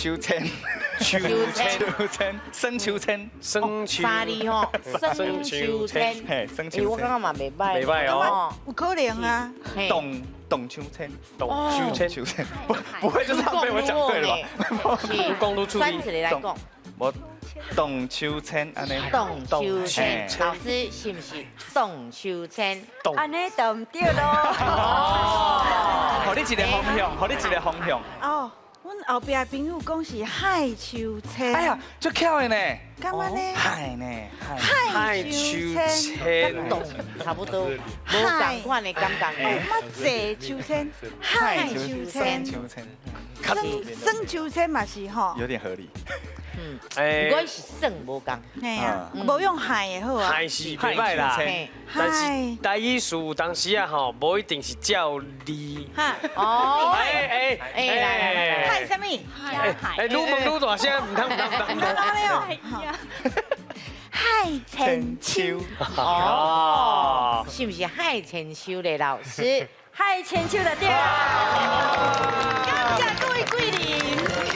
秋千，秋千，秋千，生秋千，生秋，沙哩吼，生秋千，嘿，生哎，我秋千，刚刚嘛袂歹，袂歹哦，有可能啊。嘿懂秋千，懂秋千，秋千，不会就是他被我讲对了吧？是讲愈出选力一个来讲，我懂秋千，安尼，动秋千，嘿老师是不是动秋千？懂，安尼就唔对咯。哦，好你一个方向，好你一个方向。哦，阮后壁的朋友讲是海秋千。哎呀，足巧的呢，干嘛呢？海呢，海，海秋千。动差不多，无同款的感觉哦，乜济秋千？海秋千。秋千，生秋千嘛是吼。有点合理。嗯，哎不过是算无共，嘿啊，无用海的好啊。还是袂歹啦，嘿，但是大意思有当时啊吼，无一定是照你。哈，哦，哎来海什么？哎，愈问愈大声，唔通。哪里哦？海千秋。哦，是不是海千秋的老师？海千秋的对。感谢各位贵人。